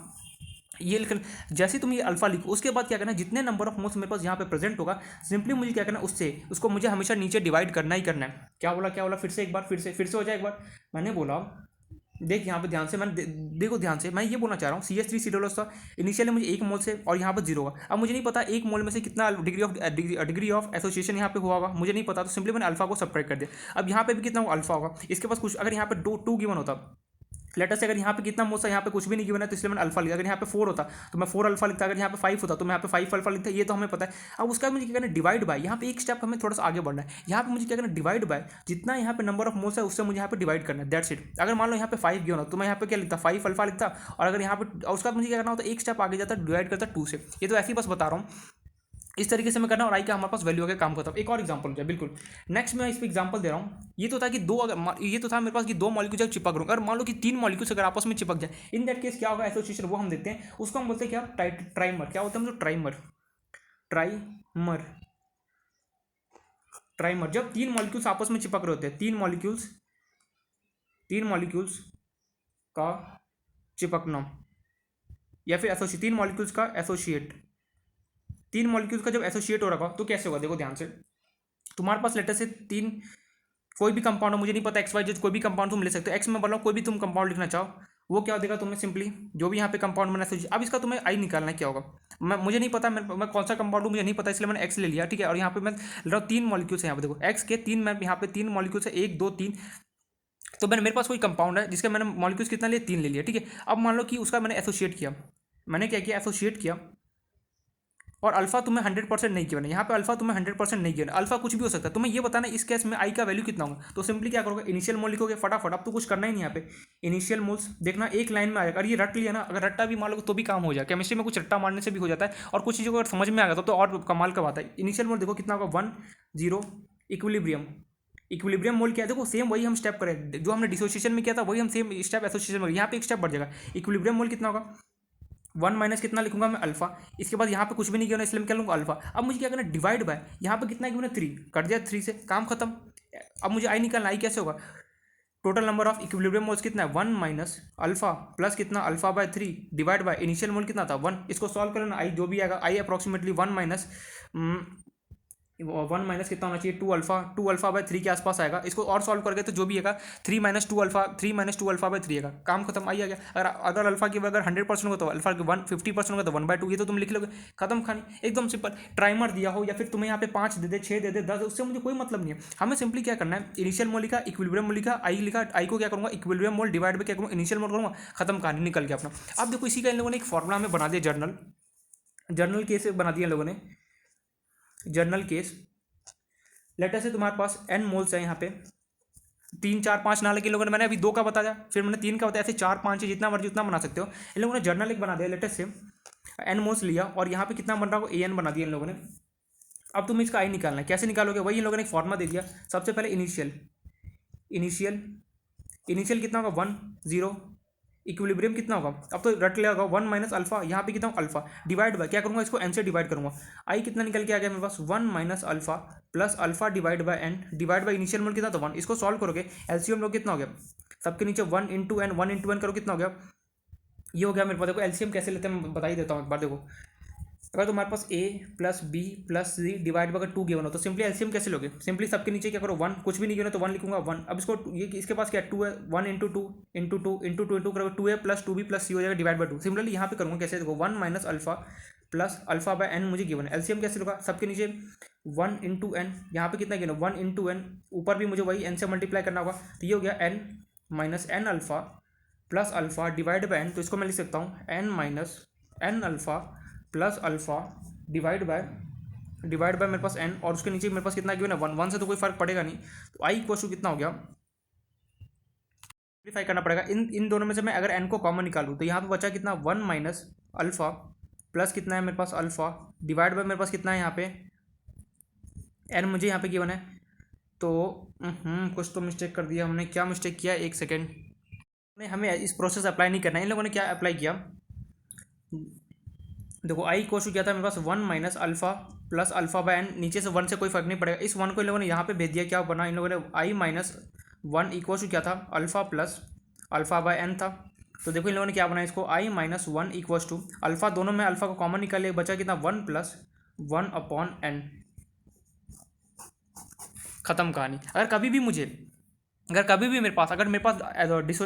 ये लिख, जैसे तुम ये अल्फा लिखो उसके बाद क्या करना है, जितने नंबर ऑफ मोल्स मेरे पास यहाँ पे प्रेजेंट होगा सिंपली मुझे क्या करना है, उसको मुझे हमेशा नीचे डिवाइड करना ही करना है। क्या बोला फिर से एक बार, फिर से हो जाए एक बार। मैंने बोला देख यहाँ पे ध्यान से, मैंने देखो ध्यान से, मैं ये बोलना चाह रहा हूँ CH3 सीडोलोस था इनिशियली मुझे 1 मोल से और यहाँ पर 0 होगा। अब मुझे नहीं पता 1 मोल में से कितना डिग्री ऑफ एसोसिएशन यहाँ पे हुआ होगा, मुझे नहीं पता, तो सिंपली मैंने अल्फा को सब्ट्रैक्ट कर दिया। अब यहाँ पे भी कितना अल्फा होगा, इसके पास कुछ, अगर यहाँ पे 2 गिवन होता, लेटर से अगर यहाँ पे कितना मोल्स है, यहाँ पे कुछ भी नहीं गिवन है तो इसलिए मैंने अल्फा लिखा। अगर यहाँ पे 4 होता तो मैं 4 अल्फा लिखता, अगर यहाँ पे 5 होता तो मैं यहाँ पे 5 अल्फा लिखता, ये तो हमें पता है। अब उसका मुझे क्या करना है, डिवाइड बाय, यहाँ पे एक स्टेप हमें थोड़ा सा आगे बढ़ना है। यहाँ पे मुझे क्या करना है, डिवाइड बाय जितना यहाँ पे नंबर ऑफ मोल्स है उससे मुझे यहाँ पे डिवाइड करना है, दैट्स इट। अगर मान लो यहाँ पे 5 गिवन हो तो मैं यहाँ पे क्या लिखता, 5 अल्फा लिखता, और अगर यहाँ पे उसका मुझे क्या करना होता, एक स्टेप आगे जाता डिवाइड करता 2 से। ये तो ऐसे ही बस बता रहा हूँ। इस तरीके से मैं करना और आई का हमारे पास वैल्यू का काम खत्म। एक और एग्जांपल हो जाए बिल्कुल। नेक्स्ट मैं इस पर एग्जांपल दे रहा हूँ। ये तो था कि ये तो था मेरे पास कि दो मॉलिक्यूल जब चिपक रहा हूँ, अगर मान लो कि तीन मॉलिक्यूल्स अगर आपस में चिपक जाए, इन दैट केस क्या होगा एसोसिएशन, वो हम देखते हैं। उसको हम बोलते हैं क्या, ट्राइमर। क्या होता है मतलब ट्राइमर, ट्राइमर, ट्राइमर। जब तीन मॉलिक्यूल्स आपस में चिपक रहे होते हैं, तीन मॉलिक्यूल्स का चिपकना या फिर एसोसिएट, तीन मॉलिक्यूल्स का एसोसिएट, तीन मॉलिक्यूल्स का जब एसोसिएट हो रखा तो कैसे होगा, देखो ध्यान से। तुम्हारे पास लेटर से तीन कोई भी कंपाउंड, मुझे नहीं पता एक्स वाई जेड, कोई भी कंपाउंड तुम ले सकते हो। एक्स में बोल रहा हूँ, कोई भी तुम कंपाउंड लिखना चाहो, वो क्या देगा तुम्हें, सिंपली जो भी यहाँ पे कंपाउंड बना एसोसिएट। अब इसका तुम्हें आई निकालना है, क्या होगा, मुझे नहीं पता, मैं कौन सा कंपाउंड हूँ मुझे नहीं पता, इसलिए मैंने एक्स ले लिया, ठीक है। और यहाँ पे मैं ले रहा हूँ तीन मॉलिक्यूल्स है, यहाँ पे देखो एक्स के तीन, मैं यहाँ पे तीन मॉलिक्यूल्स है, एक दो तीन। तो मैंने, मेरे पास कोई कंपाउंड है जिसका मैंने मॉलिक्यूल्स कितना लिया, तीन ले लिया, ठीक है। अब मान लो कि उसका मैंने एसोसिएट किया, मैंने क्या किया, एसोसिएट किया, और अल्फा तुम्हें 100% नहीं किया, यहाँ पे अल्फा तुम्हें 100% नहीं किया। अल्फा कुछ भी हो सकता है, तुम्हें ये बताना इस केस में आई का वैल्यू कितना होगा। तो सिंपली क्या करोगे, इनिशियल मोल लिखोगे फटाफट। अब तो कुछ करना ही नहीं यहाँ पे, इनिशियल मोल्स देखना एक लाइन में आएगा। और ये रट लिया ना, अगर रट्टा भी मान लो तो भी काम हो जाए। केमिस्ट्री में कुछ रट्टा मारने से भी हो जाता है, और कुछ चीज़ों को अगर समझ में आ गया तो और कमाल का बात है। इनिशियल मोल देखो कितना होगा, 1 0 इक्विलिब्रियम। इक्विलिब्रियम मोल क्या है, देखो सेम वही हम स्टेप करें जो हमने डिसोसिएशन में किया था, वही हम सेम स्टेप एसोसिएशन में, यहाँ पे एक स्टेप बढ़ जाएगा। इक्विलिब्रियम मोल कितना होगा, 1 माइनस कितना लिखूंगा मैं, अल्फा। इसके बाद यहाँ पे कुछ भी नहीं किया ना, इसलिए मैं क्या लूँगा अल्फा। अब मुझे क्या करना है, डिवाइड बाय, यहाँ पे कितना है कि मैंने 3 कट दिया, 3 से काम खत्म। अब मुझे आई निकालना, आई कैसे होगा, total number of equilibrium moles कितना है, 1 माइनस अल्फा प्लस कितना, alpha by 3 divide by initial mole कितना था 1। इसको सॉल्व करना, आई जो भी आएगा, आई अप्रॉक्सीमेटली 1 माइनस कितना होना चाहिए, 2 अल्फा बाय 3 के आसपास आएगा। इसको और सॉल्व करके तो जो भी आएगा 3 माइनस टू अल्फा बाय 3 आएगा, काम खत्म, आई आ गया। अगर अल्फा की अगर 100% होगा तो अल्फा की 150% होगा तो 1/2, ये तो तुम लिख लोगे, खत्म खानी, एकदम सिंपल। ट्राइमर दिया हो या फिर तुम्हें यहाँ पे 5 दे दे, 6 दे दे, 10, उससे मुझे कोई मतलब नहीं है। हमें सिंपली क्या करना है, इनिशियल मोल लिखा, इक्विलिब्रियम मोल लिखा, आई लिखा, आई को क्या करूँगा, इक्विलिब्रियम मोल डिवाइड बाय क्या करूँगा, इनिशियल मोल करूँगा, खत्म कहानी, निकल गया अपना। अब देखो इसी का इन लोगों ने एक फॉर्मूला हमें बना दिया, जर्नल केस बना दिया इन लोगों ने, जर्नल केस। लेटर से तुम्हारे पास n मोल्स है, यहाँ पे 3 4 5 ना लगे, लोगों ने, मैंने अभी 2 का बताया, फिर मैंने 3 का बताया, ऐसे 4 5 जितना मर्जी उतना बना सकते हो। इन लोगों ने जर्नल एक बना दिया, लेटर से n मोल्स लिया, और यहाँ पे कितना बन रहा हो, an बना दिया इन लोगों ने। अब तुम्हें इसका आई निकालना है, कैसे निकालोगे, वही इन लोगों ने एक फॉर्मुला दे दिया। सबसे पहले इनिशियल कितना होगा, 1 0, इक्विलिब्रियम कितना होगा, अब तो रट लिया होगा, 1 माइनस अल्फा, यहाँ पे कितना अल्फा, डिवाइड बाय क्या करूँगा, इसको n से डिवाइड करूँगा। आई कितना निकल के आ गया मेरे पास, 1 minus alpha plus alpha divide by n, divide by initial mole कितना था 1। इसको सॉल्व करोगे, एलसीएम लोग कितना हो गया, सबके नीचे 1 इंटू n करो, कितना हो गया, ये हो गया मेरे पास। देखो एलसीएम कैसे लेते हैं मैं बता ही देता हूँ एक बार। देखो अगर तुम्हारे पास a plus B plus C divide by 2 given हो तो सिंपली एलसीएम कैसे लोगे, सिंपली सबके नीचे क्या करो 1, कुछ भी नहीं गिवन तो 1 लिखूंगा 1। अब इसको ये इसके पास क्या 2 है, 1 into two into two into two into करोगे 2a प्लस 2b प्लस सी हो जाएगा डिवाइड बाय 2। सिमिलरली यहाँ पे करूँगा कैसे, देखो 1 minus alpha plus alpha bye n मुझे गिवन है, एलसीएम कैसे होगा, सबके नीचे 1 इंटू एन, यहाँ पे कितना गिवन 1 इंटू एन, ऊपर भी मुझे वही n से मल्टीप्लाई करना होगा, तो ये हो गया n minus N alpha plus alpha divide by n। तो इसको मैं लिख सकता हूँ n minus N alpha plus alpha divide by मेरे पास n, और उसके नीचे मेरे पास कितना गिवन है 1, 1 से तो कोई फर्क पड़ेगा नहीं। तो आई इक्वल टू कितना हो गया, सिंप्लीफाई करना पड़ेगा इन दोनों में से। मैं अगर n को कॉमन निकालूँ तो यहाँ पे बचा कितना 1 माइनस अल्फा प्लस कितना है मेरे पास अल्फा डिवाइड बाय मेरे पास कितना है यहाँ पे n, मुझे यहाँ पे गिवन है। तो कुछ तो मिस्टेक कर दिया हमने, क्या मिस्टेक किया, एक सेकेंड, हमें इस प्रोसेस अप्लाई नहीं करना है। इन लोगों ने क्या अप्लाई किया, देखो आई इक्वल टू क्या था मेरे पास 1 minus alpha plus alpha bye n, नीचे से 1 से कोई फर्क नहीं पड़ेगा। इस 1 को इन लोगों ने यहाँ पे भेज दिया, क्या बना इन लोगों ने, आई माइनस 1 इक्वल टू क्या था, alpha plus alpha bye n था। तो देखो इन लोगों ने क्या बनाया, इसको आई माइनस 1 इक्वल टू अल्फा, दोनों में अल्फा को कॉमन निकाल लिया, बचा कितना 1 प्लस 1 अपॉन n, खत्म कहानी। अगर कभी भी मेरे पास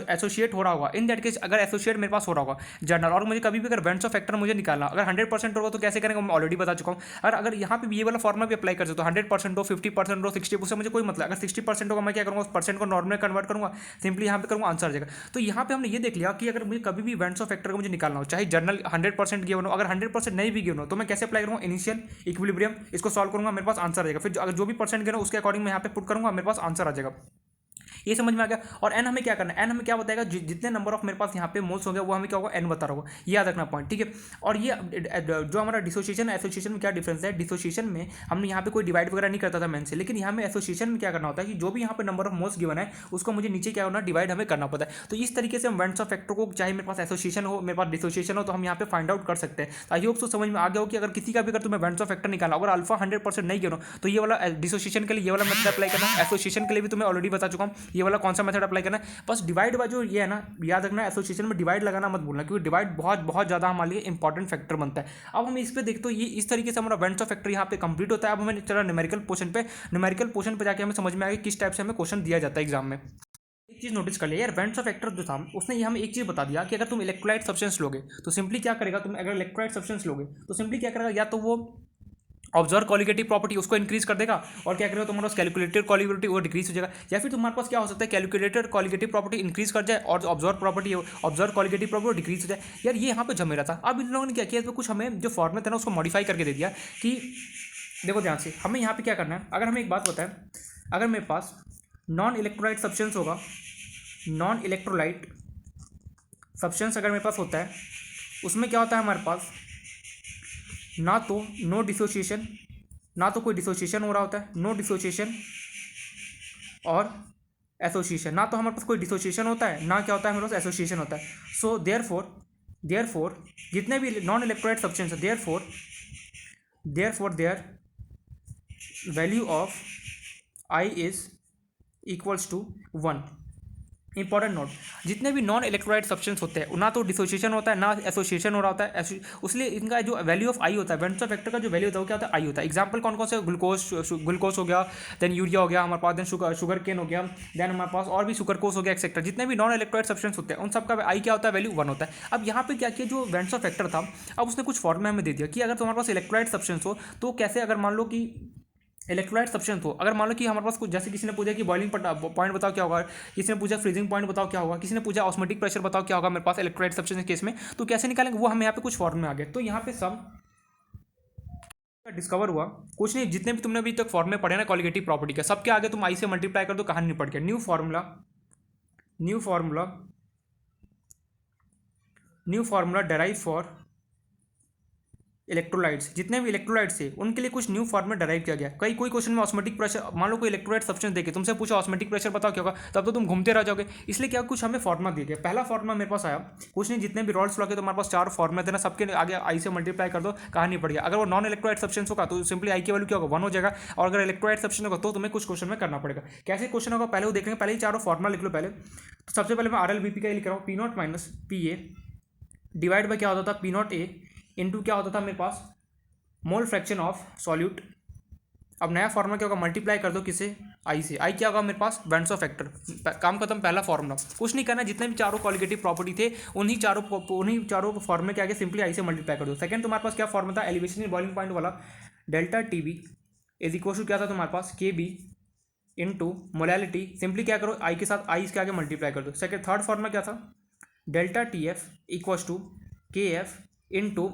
एसोसिएट हो रहा होगा, इन दैट केस अगर एसोसिएट मेरे पास हो रहा होगा जर्नल, और मुझे कभी भी अगर बेंच ऑफ फैक्टर मुझे निकालना, अगर 100% होगा तो कैसे करेंगे मैं ऑलरेडी बता चुका हूँ। अगर यहाँ पे ये वाला फॉर्मुला भी अप्लाई कर सकते हो, 100% हो, 50% हो, 60%, उससे मुझे कोई मतलब। अगर 60% होगा मैं क्या करूँगा, उस परसेंट को नॉर्मल में कन्वर्ट करूँगा, सिंपली यहाँ पे करूँगा, आंसर आ जाएगा। तो यहाँ पे हमने ये देख लिया कि अगर मुझे कभी भी बेंच ऑफ फैक्टर को मुझे निकालना हो, चाहे जर्नल 100% गिवन हो, अगर 100% नहीं भी गिवन हो तो मैं कैसे अप्लाई करूँगा, इनिशियल इक्विलिब्रियम, इसको सॉल्व करूँगा, मेरे पास आंसर आ जाएगा। फिर अगर जो भी परसेंट गिवन हो उसके अकॉर्डिंग मैं यहाँ पे पुट करूँगा, मेरे पास आंसर आ जाएगा। ये समझ में आ गया। और एन हमें क्या करना है, एन हमें क्या बताएगा, जितने नंबर ऑफ मेरे पास यहाँ पे मोल्स होंगे वो हमें क्या होगा, एन बता रहा होगा, ये याद रखना पॉइंट, ठीक है। और ये जो हमारा डिसोसिएशन एसोसिएशन में क्या डिफरेंस है, डिसोसिएशन में हमने यहाँ पे कोई डिवाइड वगैरह नहीं करता था मेन से, लेकिन यहाँ में एसोसिएशन में क्या करना होता है कि जो भी यहाँ पे नंबर ऑफ मोल्स गिवन है उसको मुझे नीचे क्या होना, डिवाइड हमें करना पड़ता है। तो इस तरीके से हम वेंट्स ऑफ फैक्टर को, चाहे मेरे पास एसोसिएशन हो मेरे पास डिसोसिएशन हो, तो हम यहाँ पे फाइंड आउट कर सकते हैं। आई होप तो समझ में आ गया हो कि अगर किसी का भी अगर तुम्हें वेंट्स ऑफ फैक्टर निकालना, अगर अल्फा 100% नहीं गिनो तो ये वाला डिसोसिएशन के लिए ये वाला मेथड अप्लाई करना है, एसोसिएशन के लिए भी तुम्हें ऑलरेडी बता चुका हूँ ये वाला कौन सा मेथड अप्लाई करना है। बस डिवाइड बाय जो ये है ना, याद रखना एसोसिएशन में डिवाइड लगाना मत भूलना, क्योंकि डिवाइड बहुत बहुत ज़्यादा हमारे लिए इंपॉर्टेंट फैक्टर बनता है। अब हम इस पे देखते तो ये इस तरीके से हमारा वेंट्स ऑफ फैक्टर यहाँ पे कंप्लीट होता है। अब हमें चला न्यूमेरिकल पोर्शन पे जाके हमें समझ में आएगा किस टाइप से हमें क्वेश्चन दिया जाता है एग्जाम में। एक चीज़ नोटिस कर लिया यार, वेंट्स ऑफ फैक्टर जो था उसने ये हमें एक चीज़ बता दिया कि अगर तुम इलेक्ट्रोलाइट सब्सटेंस लोगे तो सिंपली क्या करेगा, तुम अगर इलेक्ट्रोलाइट सब्सटेंस लोगे तो सिंपली क्या करेगा, या तो वो ऑब्जर्व कॉलिगेटिव प्रॉपर्टी उसको इंक्रीज कर देगा, और क्या करेगा तुम्हारा कैलकुलेटेड कॉलिगेटिव वो डिक्रीज हो जाएगा, या फिर तुम्हारे पास क्या हो सकता है कैलकुलेटेड कॉलिगेटिव प्रॉपर्टी इंक्रीज कर जाए और ऑब्जर्व कॉलिगेटिव प्रॉपर्टी डिक्रीज हो जाए। यार ये यहाँ पे झमेला था। अब इन लोगों ने क्या किया, इसमें कुछ हमें जो फॉर्मेट था ना उसको मॉडिफाई करके दे दिया कि देखो ध्यान से हमें यहाँ पे क्या करना है। अगर हमें एक बात बताएं, अगर मेरे पास नॉन इलेक्ट्रोलाइट सब्सटेंस होगा, नॉन इलेक्ट्रोलाइट सब्सटेंस अगर मेरे पास होता है, उसमें क्या होता है हमारे पास, ना तो नो डिसोसिएशन, ना तो कोई डिसोसिएशन हो रहा होता है, नो डिसोसिएशन और एसोसिएशन, ना तो हमारे पास कोई डिसोसिएशन होता है ना क्या होता है हमारे पास एसोसिएशन होता है। सो देयरफॉर जितने भी नॉन इलेक्ट्रोलाइट सब्सटेंस है, therefore their value of I is equals to 1। Important note, जितने भी नॉन इलेक्ट्रोलाइट सब्सटेंस होते हैं ना तो डिसोसिएशन होता है ना एसोसिएशन हो रहा होता है, उसलिए इनका जो वैल्यू ऑफ आई होता है, वेंट्स ऑफ फैक्टर का जो वैल्यू होता है वो क्या होता है, आई होता है। एग्जांपल कौन कौन से, ग्लूकोज हो गया, देन यूरिया हो गया हमारे पास, देन शुगर केन हो गया, देन हमारे पास और भी सुकरकोस हो गया एक्सेट्रा। जितने भी नॉन इलेक्ट्रोलाइट सब्सटेंस होते हैं उन सबका आई क्या होता है, वैल्यू 1 होता है। अब यहाँ पे क्या किया, जो वेंट्स ऑफ फैक्टर था अब उसने कुछ फॉर्मूला हमें दे दिया कि अगर तुम्हारे पास इलेक्ट्रोलाइट सब्सटेंस हो तो कैसे, अगर मान लो कि इलेक्ट्रोलाइट सब्सटेंस हो, अगर मान लो कि हमारे पास कुछ, जैसे किसी ने पूछा कि बॉइलिंग पॉइंट बताओ क्या होगा, किसी ने पूछा फ्रीजिंग पॉइंट बताओ क्या होगा, किसी ने पूछा ऑस्मोटिक प्रेशर बताओ क्या होगा मेरे पास इलेक्ट्रोलाइट सब्सटेंस के केस में, तो कैसे निकालेंगे वो हमें यहाँ पे कुछ फॉर्मूले आ गए। तो यहाँ पे सब डिस्कवर हुआ कुछ नहीं, जितने भी तुमने अभी तक फॉर्मूले पढ़े ना कॉलिगेटिव प्रॉपर्टी का, सबके आगे तुम आई से मल्टीप्लाई कर दो, कहानी नहीं पढ़ के। New formula derive for electrolytes, जितने भी इलेक्ट्रोलाइट्स थे उनके लिए कुछ न्यू फॉर्मूला डेराइव किया गया। कोई क्वेश्चन में ऑस्मोटिक प्रेशर, मान लो कोई इलेक्ट्रोलाइट सब्सटेंस देके तुमसे पूछा ऑस्मोटिक प्रेशर बताओ क्या होगा, तब तो तुम घूमते रह जाओगे। इसलिए क्या कुछ हमें फॉर्मूला दिया गया। पहला फॉर्मूला मेरे पास आया, कुछ नहीं, जितने भी रॉल्स लॉ के तुम्हारे पास 4 फॉर्मूले थे ना, सबके आगे आई से मल्टीप्लाई कर दो, कहानी पड़ गया। अगर वो नॉन इलेक्ट्रोलाइट सब्सटेंस होगा तो सिंपली आई की वैल्यू क्या होगा, 1 हो जाएगा, और अगर इलेक्ट्रोलाइट सब्सटेंस होगा तो तुम्हें कुछ क्वेश्चन में करना पड़ेगा। कैसे क्वेश्चन होगा पहले वो देखेंगे, पहले ही चारों फॉर्मूला लिख लो पहले। तो सबसे पहले मैं RLBP का लिख रहा हूँ, P0 minus PA divide by क्या होता था, P0A इंटू क्या होता था मेरे पास, मोल फ्रैक्शन ऑफ सॉल्यूट। अब नया फॉर्मूला क्या होगा, मल्टीप्लाई कर दो किसे, आई से। आई क्या होगा मेरे पास, वेंट्स ऑफ फैक्टर। काम खत्म, पहला फॉर्मूला। कुछ नहीं करना, जितने भी चारों कॉलिगेटिव प्रॉपर्टी थे उन्हीं चारों फॉर्मूले के आगे सिंपली आई से मल्टीप्लाई कर दो। सेकंड तुम्हारे पास क्या फॉर्मूला था, एलिवेशन इन बॉइलिंग पॉइंट वाला, delta TB is equal to क्या था तुम्हारे पास, KB इंटू मोलैलिटी। सिंपली क्या करो, आई के साथ आई इसके आगे मल्टीप्लाई कर दो। थर्ड फॉर्मूला क्या था, delta TF equal to KF into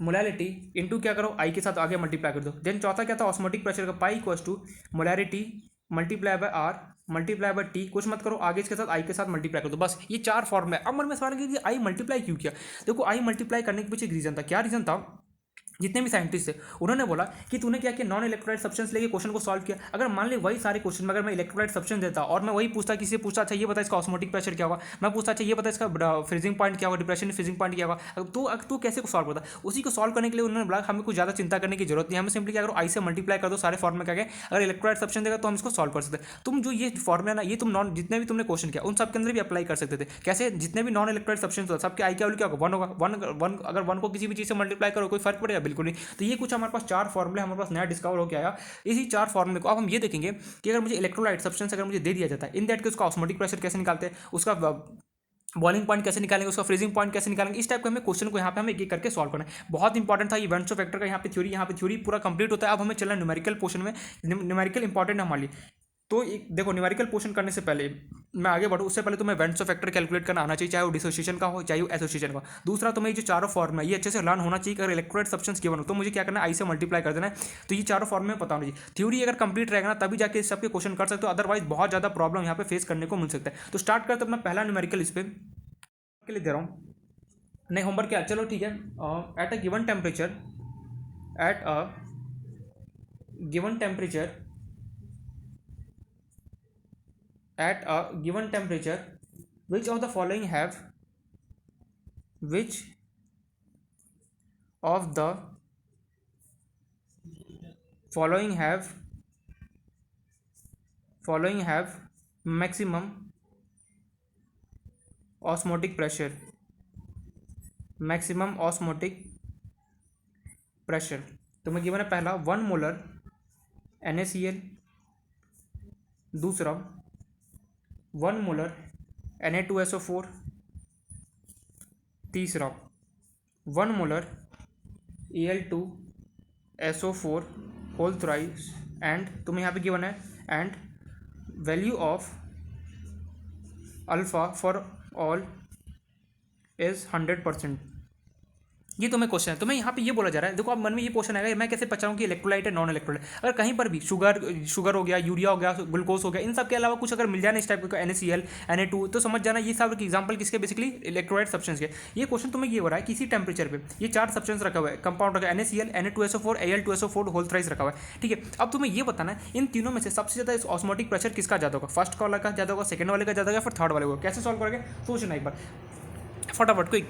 molarity into क्या करो, आई के साथ आगे मल्टीप्लाई कर दो। देन चौथा क्या था, ऑस्मोटिक प्रेशर का, pi equal to molarity multiply by R multiply by T, कुछ मत करो, आगे इसके साथ आई के साथ मल्टीप्लाई कर दो। बस ये 4 फॉर्म है। अब मन में सवाल है कि आई मल्टीप्लाई क्यों किया। देखो आई मल्टीप्लाई करने के पीछे एक रीजन था। क्या रीजन था, जितने भी साइंटिस्ट थे उन्होंने बोला कि तूने क्या किया, नॉन इलेक्ट्रोलाइट सब्सटेंस लेके क्वेश्चन को सॉल्व किया। अगर मान ले वही सारे क्वेश्चन में अगर मैं इलेक्ट्रोलाइट सब्सटेंस देता और मैं वही पूछता, किसी से पूछता अच्छा ये बता इसका ऑस्मोटिक प्रेशर क्या होगा, मैं पूछता अच्छा ये बता इसका फ्रीजिंग पॉइंट क्या होगा, डिप्रेशन फ्रीजिंग पॉइंट क्या होगा, तो कैसे को सॉल्व करता। उसी को सॉल्व करने के लिए उन्होंने बोला हमें कुछ ज़्यादा चिंता करने की जरूरत नहीं, हमें सिंपली क्या करो, आई से मल्टीप्लाई कर दो सारे फॉर्म में क्या गए। अगर इलेक्ट्रोलाइट सब्सटेंस देगा तो हम इसको सॉल्व कर सकते हैं। तुम जो ये फॉर्मूला ना, ये तुम नॉन जितने भी तुमने क्वेश्चन किया उन सब के अंदर भी अप्लाई कर सकते थे। कैसे, जितने भी नॉन इलेक्ट्रोलाइट सब्सटेंस होता है सबके आई क्या वैल्यू क्या होगा, 1 होगा। 1 अगर 1 को किसी भी चीज़ से मल्टीप्लाई करो कोई फर्क पड़ेगा, बिल्कुल नहीं। तो ये कुछ हमारे पास 4 फॉर्मूले हमारे पास नया डिस्कवर होकर आया। इसी 4 फॉर्मूले को अब हम ये देखेंगे कि अगर मुझे इलेक्ट्रोलाइट सब्सटेंस अगर मुझे दे दिया जाता है, इन दैट केस उसका ऑस्मोटिक प्रेशर कैसे निकालते हैं, उसका बॉइलिंग पॉइंट कैसे निकालेंगे, उसका फ्रीजिंग पॉइंट कैसे निकालेंगे। इस टाइप के हमें क्वेश्चन को यहाँ पे हमें एक एक करके सॉल्व करना है। बहुत इंपॉर्टेंट था ये वेंट्स ऑफ फैक्टर का। यहाँ पे थ्योरी पूरा कंप्लीट होता है। अब हमें चलना न्यूमेरिकल पोर्शन में। न्यूमेरिकल इंपॉर्टेंट है हमारे लिए। तो देखो न्यूमेरिकल पोर्शन करने से पहले मैं आगे बढ़ूँ उससे पहले तुम्हें वेंट्सो फैक्टर कैलकुलेट करना आना चाहिए, चाहे वो डिसोसिएशन का हो चाहे वो एसोसिएशन का हो। दूसरा, तुम्हें ये जो चारों फॉर्म है ये अच्छे से लर्न होना चाहिए। अगर इलेक्ट्रोलाइट सब्सटेंस गिवन हो तो मुझे क्या करना है, आई से मल्टीप्लाई कर देना है। तो ये चारों फॉर्म में पता होना चाहिए। थ्योरी अगर कंप्लीट रहेगा ना तभी जाके इस सबके क्वेश्चन कर सकते हो, अदरवाइज बहुत ज़्यादा प्रॉब्लम यहाँ पे फेस करने को मिल सकता है। तो स्टार्ट करते अपना पहला न्यूमेरिकल इस पर के लिए दे रहा हूँ। नहीं होमवर्क क्या, चलो ठीक है। At a given temperature at a given temperature at a given temperature which of the following have which of the following have maximum osmotic pressure, maximum osmotic pressure. तो मैं गिवन है पहला 1 मोलर NaCl, दूसरा 1 molar Na2SO4, तीसरा 1 molar Al2SO4 whole thrice, and तुम्हें यहाँ पे given है and value of alpha for all is 100%। ये तुम्हें क्वेश्चन है, तुम्हें यहाँ पे ये बोला जा रहा है। देखो अब मन में ये क्वेश्चन आएगा मैं कैसे पचाऊँ कि इलेक्ट्रोलाइट है नॉन इलेक्ट्रोलाइट। अगर कहीं पर भी शुगर हो गया, यूरिया हो गया, ग्लूकोज हो गया, इन सब के अलावा कुछ अगर मिल जाए ना इस टाइप का NaCl Na2 तो समझ जाना ये सब एग्जाम्पल किसके, बेसिकली इलेक्ट्रोलाइट सब्सटेंस के। ये क्वेश्चन तुम्हें ये हो रहा है किसी टेम्परेचर पर ये 4 सब्सटेंस रखा हुआ है, कंपाउंड रखा है NaCl Na2SO4 Al2SO4 whole thrice रखा हुआ है, ठीक है। अब तुम्हें ये बताना है इन तीनों में से सबसे ज़्यादा ऑस्मोटिक प्रेशर किसका ज़्यादा होगा, फर्स्ट वाला का ज़्यादा होगा, सेकंड वाले का ज़्यादा होगा, फिर थर्ड वाले होगा। कैसे सॉल्व करेंगे सोचना एक बार फटाफट क्विक।